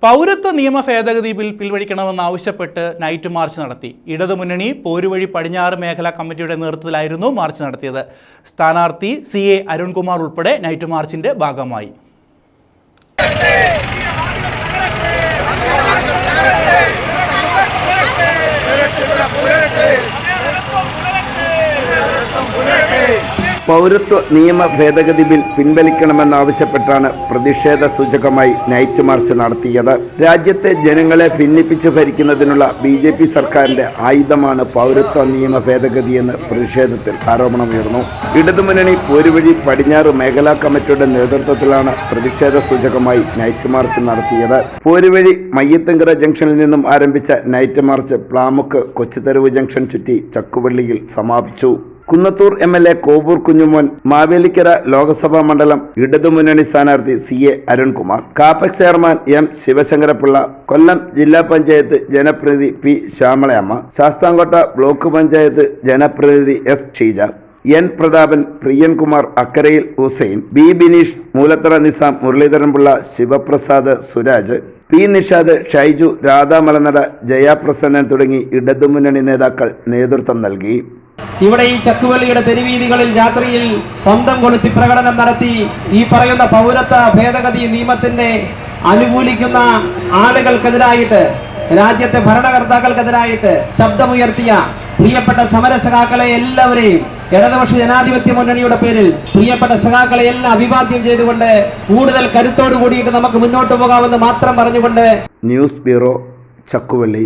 പൗരത്വ നിയമ ഭേദഗതി ബിൽ പിൻവലിക്കണമെന്നാവശ്യപ്പെട്ട് നൈറ്റ് മാർച്ച് നടത്തി. ഇടതുമുന്നണി പോരുവഴി പടിഞ്ഞാറ് മേഖലാ കമ്മിറ്റിയുടെ നേതൃത്വത്തിലായിരുന്നു മാർച്ച് നടത്തിയത്. സ്ഥാനാർത്ഥി CA അരുൺകുമാർ ഉൾപ്പെടെ നൈറ്റ് മാർച്ചിന്റെ ഭാഗമായി. പൗരത്വ നിയമ ഭേദഗതി ബിൽ പിൻവലിക്കണമെന്നാവശ്യപ്പെട്ടാണ് പ്രതിഷേധ സൂചകമായി നൈറ്റ് മാർച്ച് നടത്തിയത്. രാജ്യത്തെ ജനങ്ങളെ ഭിന്നിപ്പിച്ച് ഭരിക്കുന്നതിനുള്ള BJP സർക്കാരിന്റെ ആയുധമാണ് പൗരത്വ നിയമ ഭേദഗതിയെന്ന് പ്രതിഷേധത്തിൽ ആരോപണമുയർന്നു. ഇടതുമുന്നണി പോരുവഴി പടിഞ്ഞാറ് മേഖലാ കമ്മിറ്റിയുടെ നേതൃത്വത്തിലാണ് പ്രതിഷേധ സൂചകമായി നൈറ്റ് മാർച്ച് നടത്തിയത്. പോരുവഴി മയ്യത്തങ്കര ജംഗ്ഷനിൽ നിന്നും ആരംഭിച്ച നൈറ്റ് മാർച്ച് പ്ലാമുക്ക് കൊച്ചുതെരുവ് ജംഗ്ഷൻ ചുറ്റി ചക്കുവള്ളിയിൽ സമാപിച്ചു. കുന്നത്തൂർ MLA കോവൂർ കുഞ്ഞുമോൻ, മാവേലിക്കര ലോക്സഭാ മണ്ഡലം ഇടതുമുന്നണി സ്ഥാനാർത്ഥി CA Arunkumar, CAPEX chairman M Sivasankarapillai, Kollam ജില്ലാ പഞ്ചായത്ത് ജനപ്രതിനിധി P ശ്യാമളയമ്മ, ശാസ്താംകോട്ട ബ്ലോക്ക് പഞ്ചായത്ത് ജനപ്രതിനിധി S Sheeja, N Prathapan, Priyankumar, അക്കരയിൽ Hussain, B Bineesh, Moolathara Nizam, Muraleedharan Pillai, Sivaprasad, Suraj, P Nishad, Shaiju, രാധാമലനട, ജയാപ്രസന്നൻ തുടങ്ങി ഇടതുമുന്നണി നേതാക്കൾ നേതൃത്വം നൽകി. ഇവിടെ ഈ ചക്കുവള്ളിയുടെ തെരുവീതികളിൽ രാത്രിയിൽ പന്തം കൊളുത്തി പ്രകടനം നടത്തി ഈ പറയുന്ന പൗരത്വ ഭേദഗതി നിയമത്തിന്റെ അനുകൂലിക്കുന്ന ആളുകൾക്കെതിരായിട്ട്, രാജ്യത്തെ ഭരണകർത്താക്കൾക്കെതിരായിട്ട് ശബ്ദമുയർത്തിയ പ്രിയപ്പെട്ട സമര സഖാക്കളെ എല്ലാവരെയും ഇടതുപക്ഷ ജനാധിപത്യ മുന്നണിയുടെ പേരിൽ പ്രിയപ്പെട്ട സഖാക്കളെ എല്ലാം അഭിവാദ്യം ചെയ്തുകൊണ്ട് കൂടുതൽ കരുത്തോടു കൂടിയിട്ട് നമുക്ക് മുന്നോട്ട് പോകാമെന്ന് മാത്രം പറഞ്ഞുകൊണ്ട് ന്യൂസ് ബ്യൂറോ, ചക്കുവള്ളി.